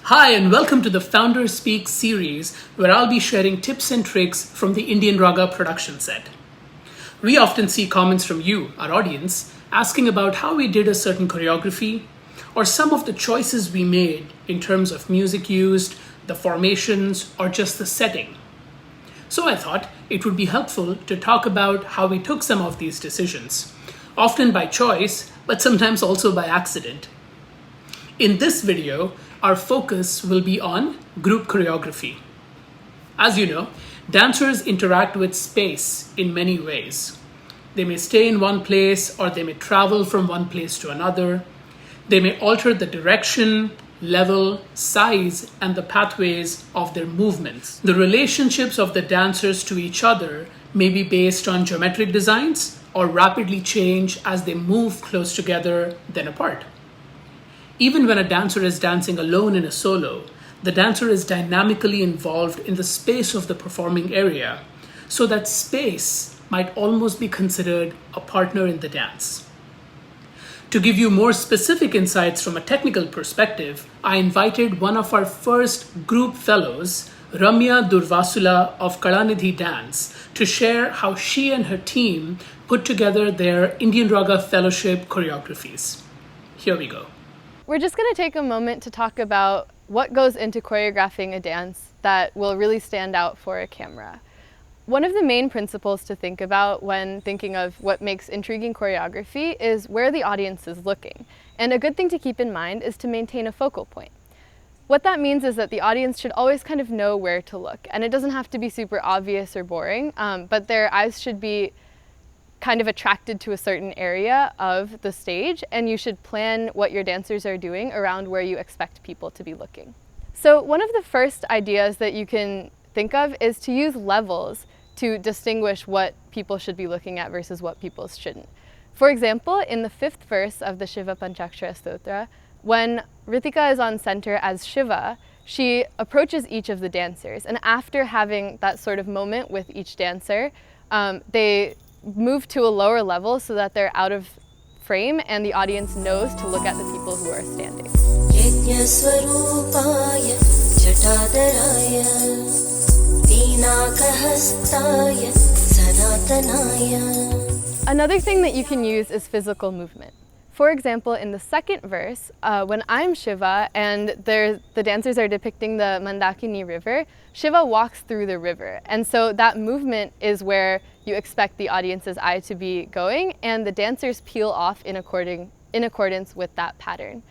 Hi, and welcome to the Founder Speak series, where I'll be sharing tips and tricks from the IndianRaga production set. We often see comments from you, our audience, asking about how we did a certain choreography, or some of the choices we made in terms of music used, the formations, or just the setting. So I thought it would be helpful to talk about how we took some of these decisions, often by choice, but sometimes also by accident. In this video, our focus will be on group choreography. As you know, dancers interact with space in many ways. They may stay in one place or they may travel from one place to another. They may alter the direction, level, size, and the pathways of their movements. The relationships of the dancers to each other may be based on geometric designs or rapidly change as they move close together, then apart. Even when a dancer is dancing alone in a solo, the dancer is dynamically involved in the space of the performing area, so that space might almost be considered a partner in the dance. To give you more specific insights from a technical perspective, I invited one of our first group fellows, Ramya Durvasula of Kalanidhi Dance, to share how she and her team put together their IndianRaga Fellowship choreographies. Here we go. We're just going to take a moment to talk about what goes into choreographing a dance that will really stand out for a camera. One of the main principles to think about when thinking of what makes intriguing choreography is where the audience is looking. And a good thing to keep in mind is to maintain a focal point. What that means is that the audience should always kind of know where to look. And it doesn't have to be super obvious or boring, but their eyes should be kind of attracted to a certain area of the stage, and you should plan what your dancers are doing around where you expect people to be looking. So one of the first ideas that you can think of is to use levels to distinguish what people should be looking at versus what people shouldn't. For example, in the 5th verse of the Shiva Panchakshara Stotra, when Ritika is on center as Shiva, she approaches each of the dancers, and after having that sort of moment with each dancer, they move to a lower level so that they're out of frame and the audience knows to look at the people who are standing. Another thing that you can use is physical movement. For example, in the 2nd verse, when I'm Shiva and the dancers are depicting the Mandakini river, Shiva walks through the river. And so that movement is where you expect the audience's eye to be going, and the dancers peel off in accordance with that pattern.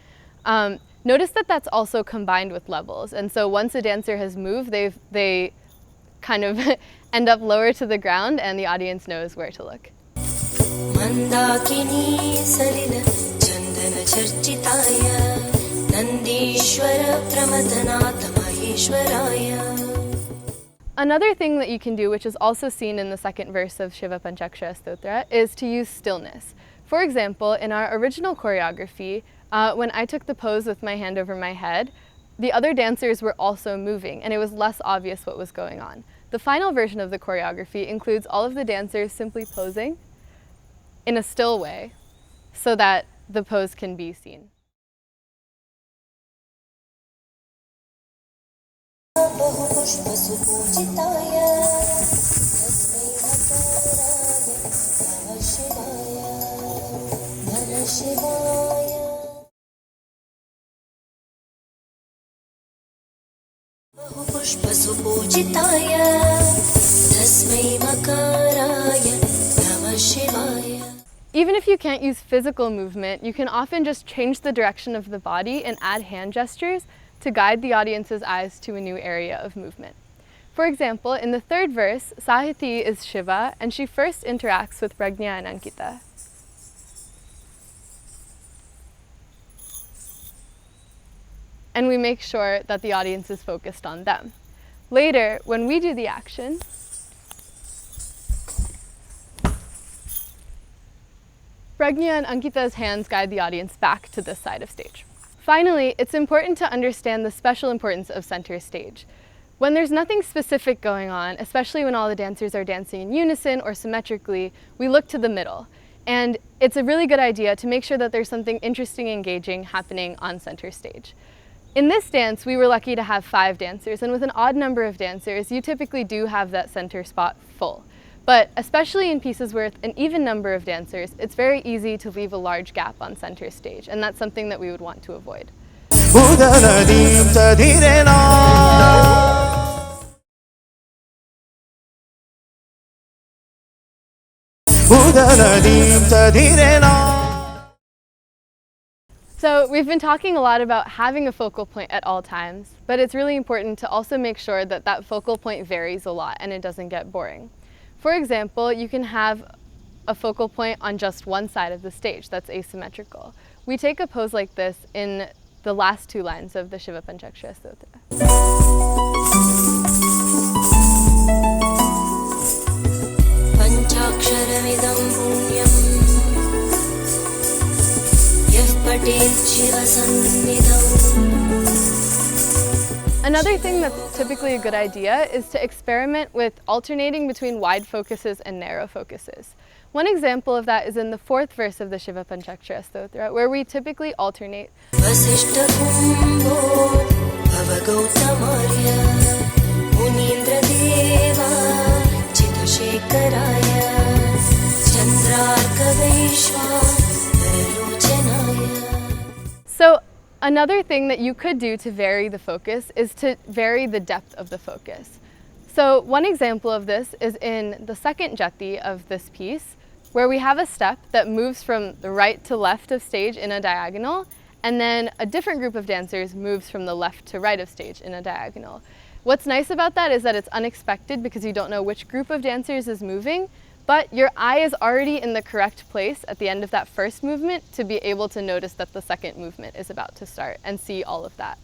Notice that that's also combined with levels. And so once a dancer has moved, they kind of end up lower to the ground and the audience knows where to look. Mandakini salila chandana charchitaya Nandishwara pramadhanatha maheshwaraya. Another thing that you can do, which is also seen in the 2nd verse of Shiva Panchakshara Stotra, is to use stillness. For example, in our original choreography, when I took the pose with my hand over my head, the other dancers were also moving and it was less obvious what was going on. The final version of the choreography includes all of the dancers simply posing in a still way so that the pose can be seen. Even if you can't use physical movement, you can often just change the direction of the body and add hand gestures to guide the audience's eyes to a new area of movement. For example, in the 3rd verse, Sahiti is Shiva, and she first interacts with Pragnya and Ankitha. And we make sure that the audience is focused on them. Later, when we do the action, Pragnya and Ankitha's hands guide the audience back to this side of stage. Finally, it's important to understand the special importance of center stage. When there's nothing specific going on, especially when all the dancers are dancing in unison or symmetrically, we look to the middle. And it's a really good idea to make sure that there's something interesting and engaging happening on center stage. In this dance, we were lucky to have 5 dancers, and with an odd number of dancers, you typically do have that center spot full. But especially in pieces with an even number of dancers, it's very easy to leave a large gap on center stage, and that's something that we would want to avoid. So we've been talking a lot about having a focal point at all times, but it's really important to also make sure that that focal point varies a lot and it doesn't get boring. For example, you can have a focal point on just one side of the stage that's asymmetrical. We take a pose like this in the last 2 lines of the Shiva Panchakshara Stotra. Panchaksharamidam punyam yah patet Shiva sannidham. Another thing that's typically a good idea is to experiment with alternating between wide focuses and narrow focuses. One example of that is in the 4th verse of the Shiva Panchakshara Stotra, where we typically alternate. Vasishta kumbho bhavagautamārya munindra deva chittashekaraya chandrarkaveshwa naralochanaya. So another thing that you could do to vary the focus is to vary the depth of the focus. So one example of this is in the 2nd jati of this piece, where we have a step that moves from the right to left of stage in a diagonal, and then a different group of dancers moves from the left to right of stage in a diagonal. What's nice about that is that it's unexpected because you don't know which group of dancers is moving, but your eye is already in the correct place at the end of that first movement to be able to notice that the second movement is about to start and see all of that.